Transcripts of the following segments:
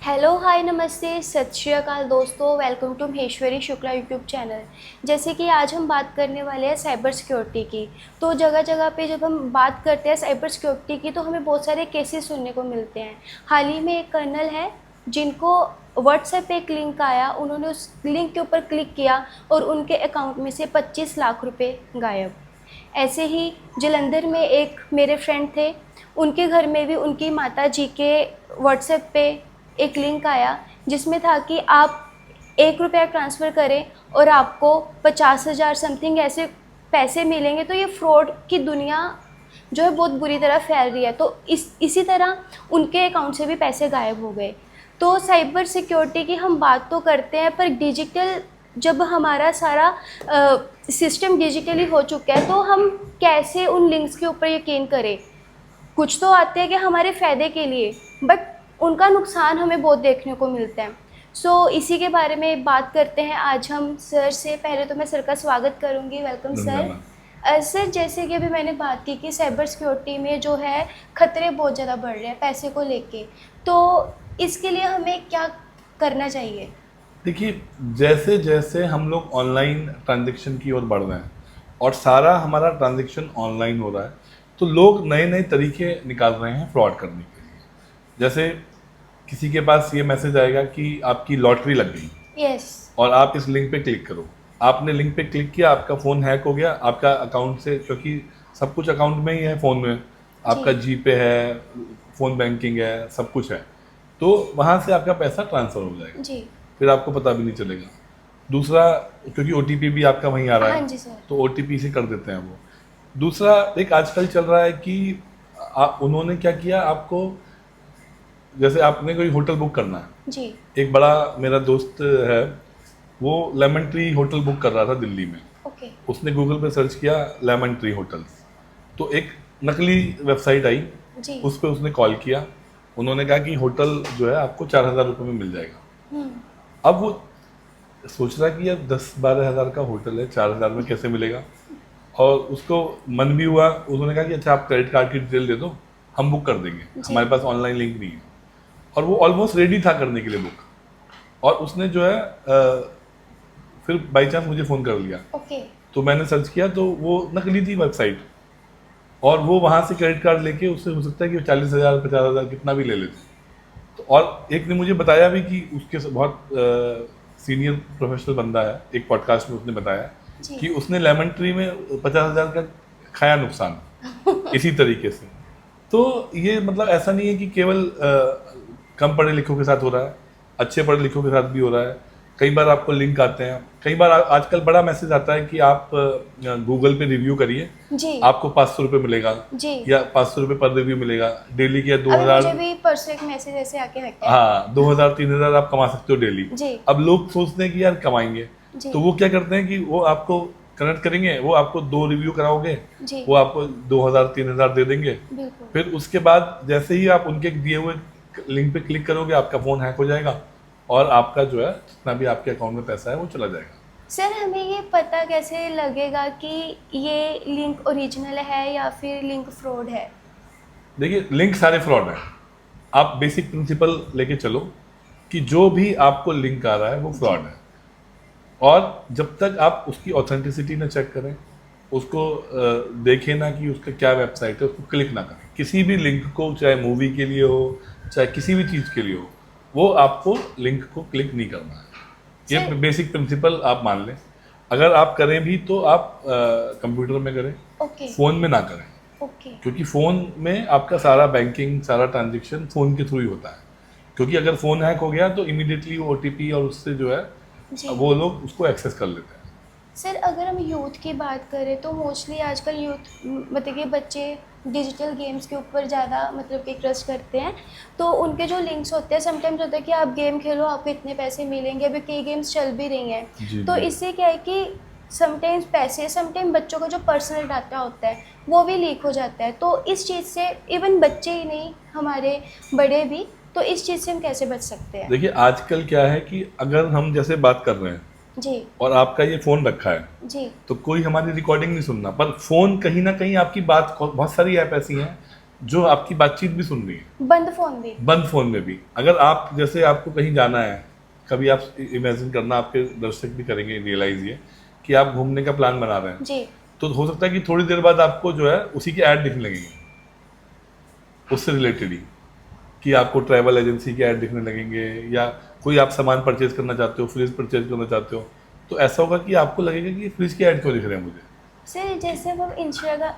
Hello hi नमस्ते सत श्री अकाल दोस्तों, welcome to Maheshwari Shukla YouTube channel. जैसे कि आज हम बात करने वाले हैं साइबर सिक्योरिटी की। तो जगह जगह पे जब हम बात करते हैं साइबर सिक्योरिटी की तो हमें बहुत सारे केसेस सुनने को मिलते हैं। हाल ही में एक कर्नल है जिनको व्हाट्सएप पे एक लिंक आया, उन्होंने उस लिंक के ऊपर क्लिक किया और उनके अकाउंट में से 25 लाख रुपए गायब। ऐसे ही जलंधर में एक मेरे फ्रेंड थे, उनके घर में भी उनकी माता जी के व्हाट्सएप पे एक लिंक आया जिसमें था कि आप 1 रुपया ट्रांसफ़र करें और आपको 50,000 समथिंग ऐसे पैसे मिलेंगे। तो ये फ्रॉड की दुनिया जो है बहुत बुरी तरह फैल रही है। तो इसी तरह उनके अकाउंट से भी पैसे गायब हो गए। तो साइबर सिक्योरिटी की हम बात तो करते हैं, पर डिजिटल जब हमारा सारा सिस्टम डिजिटली हो चुका है तो हम कैसे उन लिंक्स के ऊपर यकीन करें। कुछ तो आते हैं कि हमारे फ़ायदे के लिए, बट उनका नुकसान हमें बहुत देखने को मिलता है। इसी के बारे में बात करते हैं आज हम सर से। पहले तो मैं सर का स्वागत करूंगी, वेलकम सर। सर, जैसे कि अभी मैंने बात की कि साइबर सिक्योरिटी में जो है खतरे बहुत ज़्यादा बढ़ रहे हैं पैसे को लेके, तो इसके लिए हमें क्या करना चाहिए? देखिए, जैसे जैसे हम लोग ऑनलाइन ट्रांजैक्शन की ओर बढ़ रहे हैं और सारा हमारा ट्रांजैक्शन ऑनलाइन हो रहा है, तो लोग नए नए तरीके निकाल रहे हैं फ्रॉड करने के लिए। जैसे किसी के पास ये मैसेज आएगा कि आपकी लॉटरी लग गई, यस। और आप इस लिंक पे क्लिक करो। आपने लिंक पे क्लिक किया, आपका फ़ोन हैक हो गया, आपका अकाउंट से, क्योंकि सब कुछ अकाउंट में ही है, फ़ोन में आपका जी पे है, फ़ोन बैंकिंग है, सब कुछ है, तो वहाँ से आपका पैसा ट्रांसफ़र हो जाएगा जी। फिर फिर आपको पता भी नहीं चलेगा। दूसरा, क्योंकि ओटीपी भी आपका वहीं आ रहा हाँ है, जी सर। तो ओटीपी से कर देते हैं वो। दूसरा, एक आजकल चल रहा है कि उन्होंने क्या किया, आपको जैसे आपने कोई होटल बुक करना है। जी। एक बड़ा मेरा दोस्त है, वो लेमन ट्री होटल बुक कर रहा था दिल्ली में। ओके। उसने गूगल पे सर्च किया लेमन ट्री होटल्स, तो एक नकली वेबसाइट आई, जी। उस पर उसने कॉल किया। उन्होंने कहा कि होटल जो है आपको 4,000 रुपये में मिल जाएगा। अब वो सोच रहा कि यार 10-12 हज़ार का होटल है, 4,000 में कैसे मिलेगा। और उसको मन भी हुआ, उन्होंने कहा कि अच्छा आप क्रेडिट कार्ड की डिटेल दे दो, हम बुक कर देंगे, हमारे पास ऑनलाइन लिंक नहीं है। और वो ऑलमोस्ट रेडी था करने के लिए बुक, और उसने जो है फिर बाई चांस मुझे फ़ोन कर लिया। ओके। तो मैंने सर्च किया तो वो नकली थी वेबसाइट, और वो वहाँ से क्रेडिट कार्ड लेके, उससे हो सकता है कि 40,000 50,000 कितना भी ले लेते। तो और एक ने मुझे बताया भी कि उसके बहुत सीनियर प्रोफेशनल बंदा है, एक पॉडकास्ट में उसने बताया कि उसने लेमन ट्री में 50,000 का खाया नुकसान इसी तरीके से। तो ये मतलब ऐसा नहीं है कि केवल कम पढ़े लिखों के साथ हो रहा है, अच्छे पढ़े लिखों के साथ भी हो रहा है। कई बार आपको लिंक आते हैं, कई बार आजकल बड़ा मैसेज आता है कि आप गूगल पे रिव्यू करिए, जी। आपको 500 रुपये मिलेगा, जी। या 500 रुपये पर रिव्यू मिलेगा डेली के, या अभी 2,000। मुझे भी परसों एक मैसेज ऐसे आके हटा है। हाँ, 2,000-3,000 आप कमा सकते हो डेली। जी। अब लोग सोचते हैं कि यार कमाएंगे, जी। तो वो क्या करते हैं कि वो आपको कनेक्ट करेंगे, वो आपको 2 रिव्यू कराओगे, जी। वो आपको 2,000-3,000 दे देंगे। बिल्कुल। फिर उसके बाद जैसे ही आप उनके दिए हुए लिंक पे क्लिक करोगे, आपका फ़ोन हैक हो जाएगा, और आपका जो है जितना भी आपके अकाउंट में पैसा है वो चला जाएगा। सर, हमें ये पता कैसे लगेगा कि ये लिंक ओरिजिनल है या फिर लिंक फ्रॉड है? देखिए, लिंक सारे फ्रॉड हैं। आप बेसिक प्रिंसिपल लेके चलो कि जो भी आपको लिंक आ रहा है वो फ्रॉड है, और जब तक आप उसकी ऑथेंटिसिटी ना चेक करें, उसको देखें ना कि उसका क्या वेबसाइट है, उसको क्लिक ना करें। किसी भी लिंक को, चाहे मूवी के लिए हो, चाहे किसी भी चीज़ के लिए हो, वो आपको लिंक को क्लिक नहीं करना है। ये बेसिक प्रिंसिपल आप मान लें। अगर आप करें भी तो आप कंप्यूटर में करें, ओके। फ़ोन में ना करें, ओके। क्योंकि फ़ोन में आपका सारा बैंकिंग, सारा ट्रांजेक्शन फ़ोन के थ्रू ही होता है। क्योंकि अगर फ़ोन हैक हो गया तो इमीडिएटली वो ओटीपी और उससे जो है जी। वो लोग उसको एक्सेस कर लेते हैं। सर, अगर हम यूथ की बात करें तो मोस्टली आजकल यूथ मतलब कि बच्चे डिजिटल गेम्स के ऊपर ज़्यादा मतलब कि क्रश करते हैं। तो उनके जो लिंक्स होते हैं, समटाइम्स होता है कि आप गेम खेलो आपको इतने पैसे मिलेंगे। अभी कई गेम्स चल भी रही हैं, तो इससे क्या है कि समटाइम्स पैसे, समटाइम बच्चों का जो पर्सनल डाटा होता है वो भी लीक हो जाता है। तो इस चीज़ से इवन बच्चे ही नहीं, हमारे बड़े भी, तो इस चीज़ से हम कैसे बच सकते हैं? देखिए, आजकल क्या है कि अगर हम जैसे बात कर रहे हैं जी। और आपका ये फ़ोन रखा है, जी। तो कोई हमारी रिकॉर्डिंग नहीं सुनना, पर फ़ोन कहीं ना कहीं आपकी बात, बहुत सारी ऐप ऐसी हैं जो आपकी बातचीत भी सुन रही है, बंद फोन भी। बंद फोन में भी। अगर आप जैसे आपको कहीं जाना है, कभी आप इमेजिन करना, आपके दर्शक भी करेंगे रियलाइज ये, कि आप घूमने का प्लान बना रहे हैं, जी तो हो सकता है कि थोड़ी देर बाद आपको जो है उसी के ऐड दिखने लगेंगे, उससे रिलेटेड ही, कि आपको ट्रैवल एजेंसी के ऐड दिखने लगेंगे, या कोई आप सामान परचेज करना चाहते हो, फ्रिज परचेज करना चाहते हो, तो ऐसा होगा कि आपको लगेगा कि फ्रिज के ऐड क्यों दिख रहे हैं मुझे। सर जैसे अब हम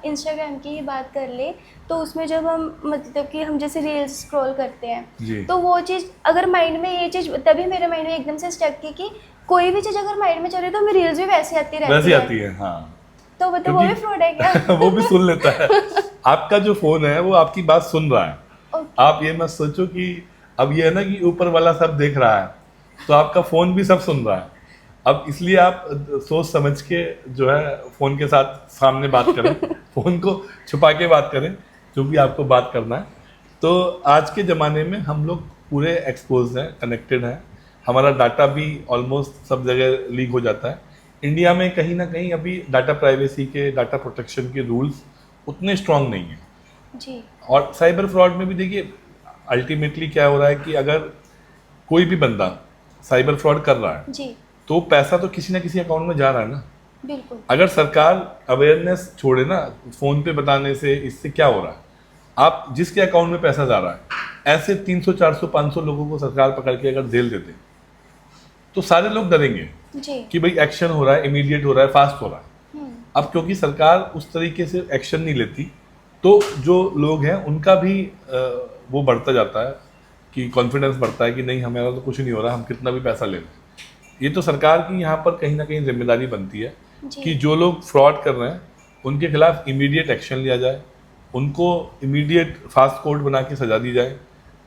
इंस्टाग्राम की ही बात कर ले, तो उसमें जब हम मतलब कि हम जैसे रील्स स्क्रॉल करते जी। हैं, तो वो चीज़ अगर माइंड में, ये चीज़ तभी मेरे माइंड में एकदम से स्टक की कि कोई भी चीज़ अगर माइंड में चल रही है तो हमें रील्स भी वैसे आती रहती वैसे है। आती है, हाँ। तो मतलब वो भी फ्रॉड है क्या? वो भी सुन लेता है। आपका जो फोन है वो आपकी बात सुन रहा है। ओके। आप ये मत सोचो कि अब ये है ना कि ऊपर वाला सब देख रहा है, तो आपका फोन भी सब सुन रहा है। अब इसलिए आप सोच समझ के जो है फोन के साथ सामने बात करें, फोन को छुपा के बात करें, जो भी आपको बात करना है। तो आज के ज़माने में हम लोग पूरे एक्सपोज हैं, कनेक्टेड हैं, हमारा डाटा भी ऑलमोस्ट सब जगह लीक हो जाता है। इंडिया में कहीं ना कहीं अभी डाटा प्राइवेसी के, डाटा प्रोटेक्शन के रूल्स उतने स्ट्रांग नहीं हैं। जी और साइबर फ्रॉड में भी देखिए अल्टीमेटली क्या हो रहा है कि अगर कोई भी बंदा साइबर फ्रॉड कर रहा है, जी तो पैसा तो किसी ना किसी अकाउंट में जा रहा है ना। बिल्कुल। अगर सरकार अवेयरनेस छोड़े ना फोन पे बताने से, इससे क्या हो रहा है, आप जिसके अकाउंट में पैसा जा रहा है, ऐसे 300 400 500 लोगों को सरकार पकड़ के अगर जेल देते, तो सारे लोग डरेंगे जी। कि भाई एक्शन हो रहा है, इमीडिएट हो रहा है, फास्ट हो रहा है। अब क्योंकि सरकार उस तरीके से एक्शन नहीं लेती, तो जो लोग हैं उनका भी वो बढ़ता जाता है, कि कॉन्फिडेंस बढ़ता है कि नहीं, हमारा तो कुछ नहीं हो रहा, हम कितना भी पैसा ले लें। ये तो सरकार की यहाँ पर कहीं ना कहीं जिम्मेदारी बनती है कि जो लोग फ्रॉड कर रहे हैं उनके खिलाफ इमीडिएट एक्शन लिया जाए, उनको इमीडिएट फास्ट कोर्ट बना के सजा दी जाए,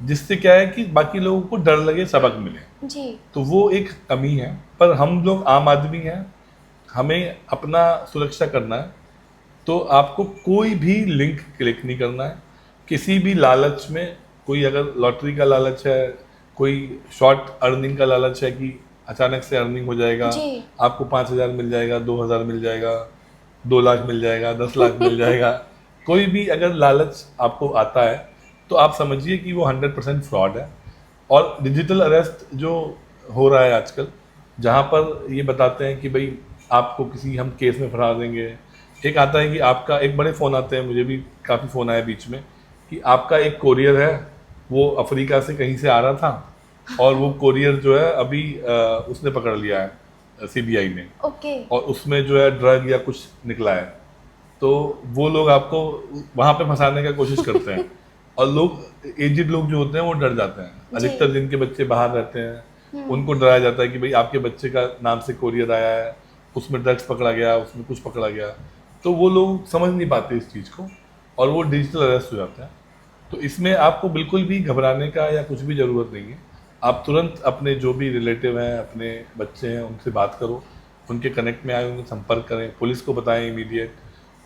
जिससे क्या है कि बाकी लोगों को डर लगे, सबक मिले। जी तो वो एक कमी है। पर हम लोग आम आदमी हैं, हमें अपना सुरक्षा करना है, तो आपको कोई भी लिंक क्लिक नहीं करना है। किसी भी लालच में, कोई अगर लॉटरी का लालच है, कोई शॉर्ट अर्निंग का लालच है कि अचानक से अर्निंग हो जाएगा, जी। आपको 5,000 मिल जाएगा, 2,000 मिल जाएगा, 2 लाख मिल जाएगा, 10 लाख मिल जाएगा, कोई भी अगर लालच आपको आता है, तो आप समझिए कि वो 100% फ्रॉड है। और डिजिटल अरेस्ट जो हो रहा है आजकल, जहाँ पर ये बताते हैं कि भाई आपको किसी हम केस में फंसा देंगे। एक आता है कि आपका, एक बड़े फ़ोन आते हैं, मुझे भी काफ़ी फ़ोन आया बीच में, कि आपका एक कोरियर है, वो अफ्रीका से कहीं से आ रहा था, और वो कोरियर जो है अभी उसने पकड़ लिया है, सीबीआई ने, ओके। और उसमें जो है ड्रग या कुछ निकला है। तो वो लोग आपको वहाँ पे फंसाने का कोशिश करते हैं, और लोग, एजिड लोग जो होते हैं वो डर जाते हैं। जी। अधिकतर जिनके बच्चे बाहर रहते हैं उनको डराया जाता है कि भाई आपके बच्चे का नाम से कोरियर आया है, उसमें ड्रग्स पकड़ा गया, उसमें कुछ पकड़ा गया। तो वो लोग समझ नहीं पाते इस चीज़ को, और वो डिजिटल अरेस्ट हो जाता है। तो इसमें आपको बिल्कुल भी घबराने का या कुछ भी ज़रूरत नहीं है। आप तुरंत अपने जो भी रिलेटिव हैं, अपने बच्चे हैं, उनसे बात करो, उनके कनेक्ट में आए, उनसे संपर्क करें, पुलिस को बताएं इमीडिएट।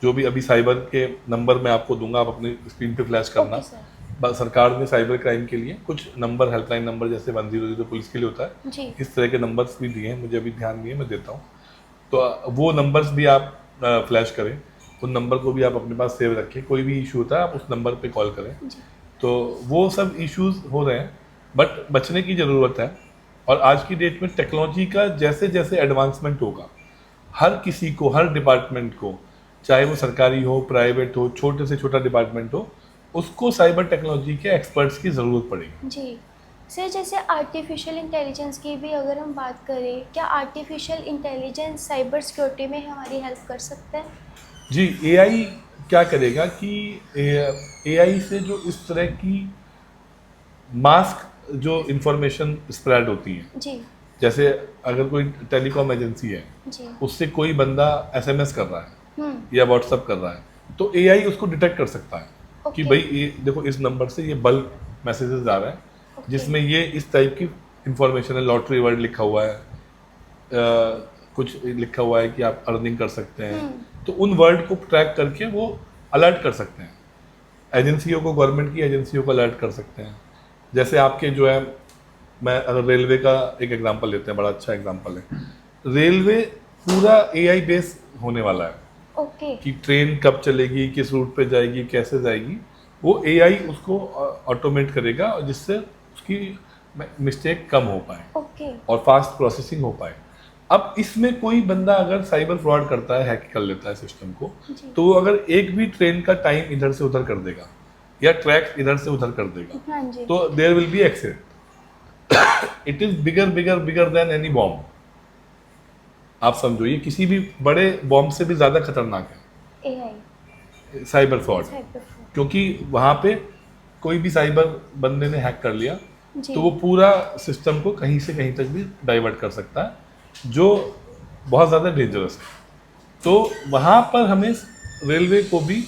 जो भी अभी साइबर के नंबर मैं आपको दूंगा, आप अपने स्क्रीन पे फ्लैश करना। Okay sir. सरकार ने साइबर क्राइम के लिए कुछ नंबर, हेल्पलाइन नंबर, जैसे 100 पुलिस के लिए होता है, जी इस तरह के नंबर्स भी दिए हैं, मुझे अभी ध्यान नहीं है, मैं देता हूँ। तो वो नंबर्स भी आप फ्लैश करें, उन नंबर को भी आप अपने पास सेव रखें। कोई भी इशू होता है आप उस नंबर पे कॉल करें। जी तो वो सब इश्यूज हो रहे हैं, बट बचने की ज़रूरत है। और आज की डेट में टेक्नोलॉजी का जैसे जैसे एडवांसमेंट होगा, हर किसी को, हर डिपार्टमेंट को, चाहे वो सरकारी हो, प्राइवेट हो, छोटे से छोटा डिपार्टमेंट हो, उसको साइबर टेक्नोलॉजी के एक्सपर्ट्स की ज़रूरत पड़ेगी। जी। सर जैसे आर्टिफिशियल इंटेलिजेंस की भी अगर हम बात करें, क्या आर्टिफिशियल इंटेलिजेंस साइबर सिक्योरिटी में हमारी हेल्प कर सकता है? जी, एआई क्या करेगा कि एआई से जो इस तरह की मास्क जो इंफॉर्मेशन स्प्रेड होती है, जी जैसे अगर कोई टेलीकॉम एजेंसी है, जी। उससे कोई बंदा एसएमएस कर रहा है या व्हाट्सअप कर रहा है, तो एआई उसको डिटेक्ट कर सकता है कि ओके। भाई ये देखो, इस नंबर से ये बल्क मैसेजेस आ रहा है, ओके। जिसमें ये इस टाइप की इंफॉर्मेशन है, लॉटरी वर्ड लिखा हुआ है, कुछ लिखा हुआ है कि आप अर्निंग कर सकते हैं। तो उन वर्ड को ट्रैक करके वो अलर्ट कर सकते हैं एजेंसियों को, गवर्नमेंट की एजेंसियों को अलर्ट कर सकते हैं। जैसे आपके जो है, मैं अगर रेलवे का एक एग्जांपल लेते हैं, बड़ा अच्छा एग्जांपल है, रेलवे पूरा एआई बेस होने वाला है ओके। कि ट्रेन कब चलेगी, किस रूट पे जाएगी, कैसे जाएगी, वो एआई उसको ऑटोमेट करेगा और जिससे उसकी मिस्टेक कम हो पाए ओके। और फास्ट प्रोसेसिंग हो पाए। अब इसमें कोई बंदा अगर साइबर फ्रॉड करता है, हैक कर लेता है सिस्टम को, जी। तो वो अगर एक भी ट्रेन का टाइम इधर से उधर कर देगा या ट्रैक इधर से उधर कर देगा, हाँ जी। तो there will be accident. It is bigger bigger bigger than any bomb. आप समझो, ये किसी भी बड़े बॉम्ब से भी ज्यादा खतरनाक है एआई साइबर फ्रॉड, साइबर क्योंकि वहां पे कोई भी साइबर बंदे ने हैक कर लिया जी। तो वो पूरा सिस्टम को कहीं से कहीं तक भी डाइवर्ट कर सकता है, जो बहुत ज़्यादा डेंजरस है। तो वहाँ पर हमें रेलवे को भी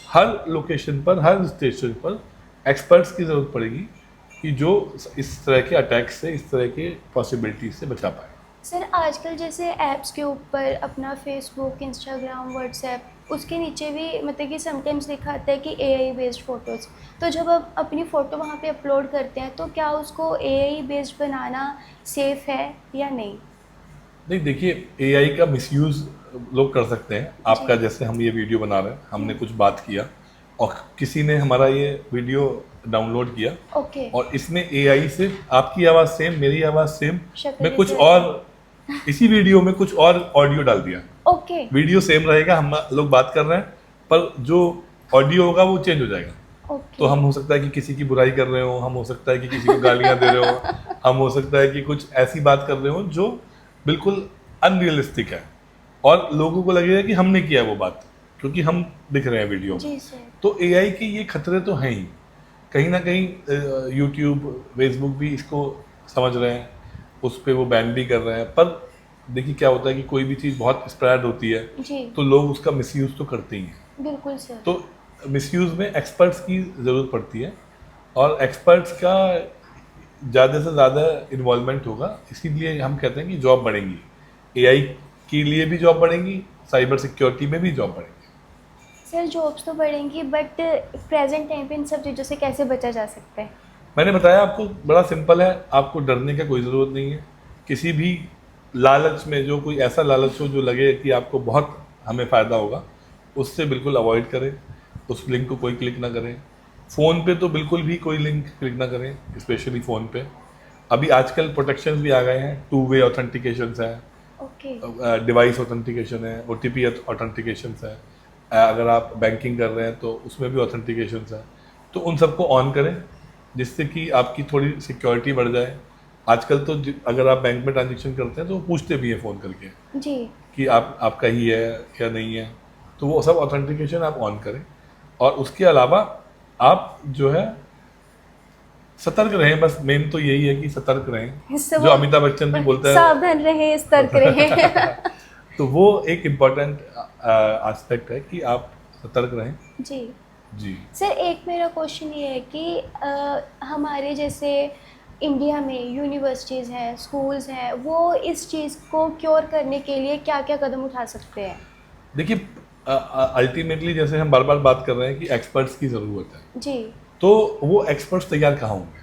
हर लोकेशन पर, हर स्टेशन पर एक्सपर्ट्स की ज़रूरत पड़ेगी कि जो इस तरह के अटैक से, इस तरह के पॉसिबिलिटी से बचा पाए। सर आजकल जैसे ऐप्स के ऊपर अपना फेसबुक, इंस्टाग्राम, व्हाट्सएप, उसके नीचे भी मतलब कि समटाइम्स दिखाता है कि एआई बेस्ड फ़ोटोज़, तो जब आप अपनी फ़ोटो वहाँ पे अपलोड करते हैं तो क्या उसको एआई बेस्ड बनाना सेफ़ है या नहीं? नहीं, देखिए, एआई का मिसयूज़ लोग कर सकते हैं। आपका जैसे हम ये वीडियो बना रहे हैं, हमने कुछ बात किया और किसी ने हमारा ये वीडियो डाउनलोड किया ओके। और इसमें एआई से आपकी आवाज़ सेम, मेरी आवाज़ सेम, शक्ल मैं कुछ भी और इसी वीडियो में कुछ और ऑडियो डाल दिया। ओके। वीडियो सेम रहेगा, हम लोग बात कर रहे हैं, पर जो ऑडियो होगा वो चेंज हो जाएगा। ओके। तो हम हो सकता है कि किसी की बुराई कर रहे हो, हम हो सकता है कि किसी को गालियां दे रहे हो, हम हो सकता है कि कुछ ऐसी बात कर रहे हो जो बिल्कुल अनरियलिस्टिक है और लोगों को लगेगा कि हमने किया है वो बात, क्योंकि हम दिख रहे हैं वीडियो में। जी सर। तो एआई के ये खतरे तो हैं ही। कहीं ना कहीं यूट्यूब, फेसबुक भी इसको समझ रहे हैं, उस पर वो बैन भी कर रहे हैं। पर देखिए क्या होता है कि कोई भी चीज़ बहुत स्प्रेड होती है जी तो लोग उसका मिसयूज़ तो करते ही हैं। बिल्कुल सर। तो मिसयूज़ में एक्सपर्ट्स की ज़रूरत पड़ती है और एक्सपर्ट्स का ज़्यादा से ज़्यादा इन्वॉल्वमेंट होगा, इसीलिए हम कहते हैं कि जॉब बढ़ेंगी, एआई के लिए भी जॉब बढ़ेंगी, साइबर सिक्योरिटी में भी जॉब बढ़ेंगी। सर जॉब्स तो बढ़ेंगी बट प्रेजेंट टाइम पे इन सब चीज़ों से कैसे बचा जा सकता है? मैंने बताया आपको, बड़ा सिंपल है, आपको डरने का कोई ज़रूरत नहीं है। किसी भी लालच में, जो कोई ऐसा लालच हो जो लगे कि आपको बहुत हमें फ़ायदा होगा, उससे बिल्कुल अवॉइड करें, उस लिंक को कोई क्लिक ना करें। फ़ोन पे तो बिल्कुल भी कोई लिंक क्लिक ना करें, स्पेशली फ़ोन पे। अभी आजकल प्रोटेक्शंस भी आ गए हैं, 2 वे ऑथेंटिकेशंस है, ओके। डिवाइस ऑथेंटिकेशन है, ओटीपी ऑथेंटिकेशंस है, अगर आप बैंकिंग कर रहे हैं तो उसमें भी ऑथेंटिकेशंस है। तो उन सबको ऑन करें जिससे कि आपकी थोड़ी सिक्योरिटी बढ़ जाए। आजकल तो अगर आप बैंक में ट्रांजेक्शन करते हैं तो वो पूछते भी हैं फ़ोन करके जी। कि आपका ही है या नहीं है, तो वो सब ऑथेंटिकेशन आप ऑन करें। और उसके अलावा आप जो है सतर्क रहें, बस मेन तो यही है कि सतर्क रहें, इससे जो वो अमिताभ बच्चन भी बोलता है। सावधान रहे, सतर्क रहे। तो वो एक इम्पॉर्टेंट एस्पेक्ट है कि आप सतर्क रहें। जी। जी। सर एक मेरा क्वेश्चन ये है कि हमारे जैसे इंडिया में यूनिवर्सिटीज़ हैं, स्कूल्स हैं, वो इस चीज़ को क्योर करने के लिए क्या क्या कदम उठा सकते हैं? देखिए, अल्टीमेटली जैसे हम बार बार बात कर रहे हैं कि एक्सपर्ट्स की ज़रूरत है, जी। तो वो एक्सपर्ट्स तैयार कहाँ होंगे?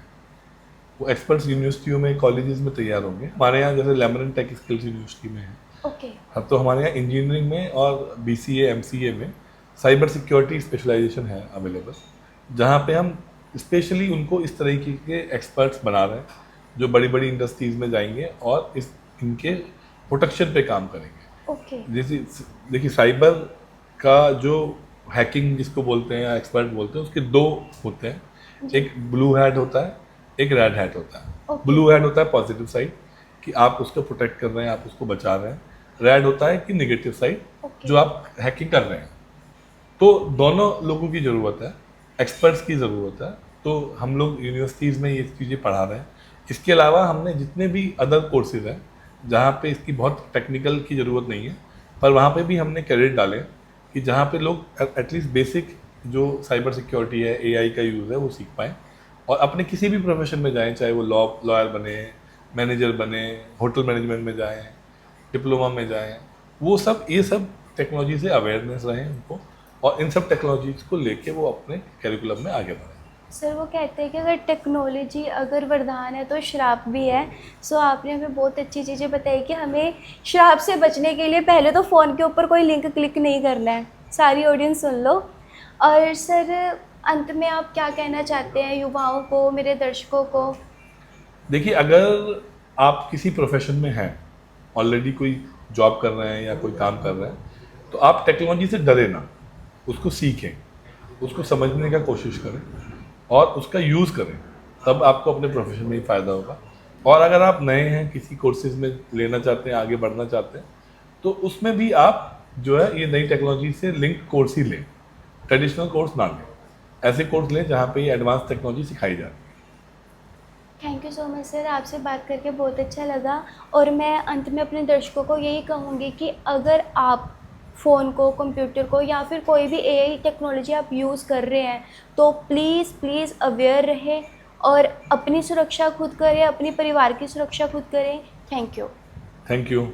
वो एक्सपर्ट्स यूनिवर्सिटियों में, कॉलेजेस में तैयार होंगे। हमारे यहाँ जैसे लेमरन टेक स्किल्स यूनिवर्सिटी में है, ओके। अब तो हमारे यहाँ इंजीनियरिंग में और बीसीए, एमसीए में साइबर सिक्योरिटी स्पेशलाइजेशन है अवेलेबल, जहाँ पे हम स्पेशली उनको इस तरीके के एक्सपर्ट्स बना रहे हैं जो बड़ी बड़ी इंडस्ट्रीज़ में जाएंगे और इनके प्रोटेक्शन पे काम करेंगे। ओके। जैसे देखिए, साइबर का जो हैकिंग जिसको बोलते हैं या एक्सपर्ट बोलते हैं, उसके दो होते हैं, एक ब्लू हैट होता है, एक रेड हैट होता है। Okay. ब्लू हैट होता है पॉजिटिव साइड कि आप उसको प्रोटेक्ट कर रहे हैं, आप उसको बचा रहे हैं। रेड होता है कि नेगेटिव साइड, Okay. जो आप हैकिंग कर रहे हैं। तो दोनों लोगों की ज़रूरत है, एक्सपर्ट्स की ज़रूरत है। तो हम लोग यूनिवर्सिटीज़ में ये चीज़ें पढ़ा रहे हैं। इसके अलावा हमने जितने भी अदर कोर्सेज हैं जहाँ पे इसकी बहुत टेक्निकल की ज़रूरत नहीं है, पर वहाँ पे भी हमने क्रेडिट डाले कि जहाँ पे लोग एटलीस्ट बेसिक जो साइबर सिक्योरिटी है, एआई का यूज़ है, वो सीख पाएँ और अपने किसी भी प्रोफेशन में जाएं, चाहे वो लॉयर बने, मैनेजर बने, होटल मैनेजमेंट में जाएं, डिप्लोमा में जाएं, वो सब, ये सब टेक्नोलॉजी से अवेयरनेस रहे उनको और इन सब टेक्नोलॉजीज को लेके वो अपने करिकुलम में आगे बढ़ें। सर वो कहते हैं कि अगर टेक्नोलॉजी अगर वरदान है तो श्राप भी है। सो आपने हमें बहुत अच्छी चीज़ें बताई कि हमें श्राप से बचने के लिए पहले तो फ़ोन के ऊपर कोई लिंक क्लिक नहीं करना है। सारी ऑडियंस सुन लो। और सर अंत में आप क्या कहना चाहते हैं युवाओं को, मेरे दर्शकों को? देखिए, अगर आप किसी प्रोफेशन में हैं, ऑलरेडी कोई जॉब कर रहे हैं या कोई काम कर रहे हैं, तो आप टेक्नोलॉजी से डरे ना, उसको सीखें, उसको समझने का कोशिश करें और उसका यूज़ करें, तब आपको अपने प्रोफेशन में ही फ़ायदा होगा। और अगर आप नए हैं, किसी कोर्सेज़ में लेना चाहते हैं, आगे बढ़ना चाहते हैं, तो उसमें भी आप जो है ये नई टेक्नोलॉजी से लिंक कोर्स ही लें, ट्रेडिशनल कोर्स ना लें। ऐसे कोर्स लें जहाँ पे ये एडवांस टेक्नोलॉजी सिखाई जाए। Thank you so much sir, आपसे बात करके बहुत अच्छा लगा। और मैं अंत में अपने दर्शकों को यही कहूँगी कि अगर आप फ़ोन को, कंप्यूटर को या फिर कोई भी एआई टेक्नोलॉजी आप यूज़ कर रहे हैं तो प्लीज़ प्लीज़ अवेयर रहें और अपनी सुरक्षा खुद करें, अपने परिवार की सुरक्षा खुद करें। Thank you. Thank you.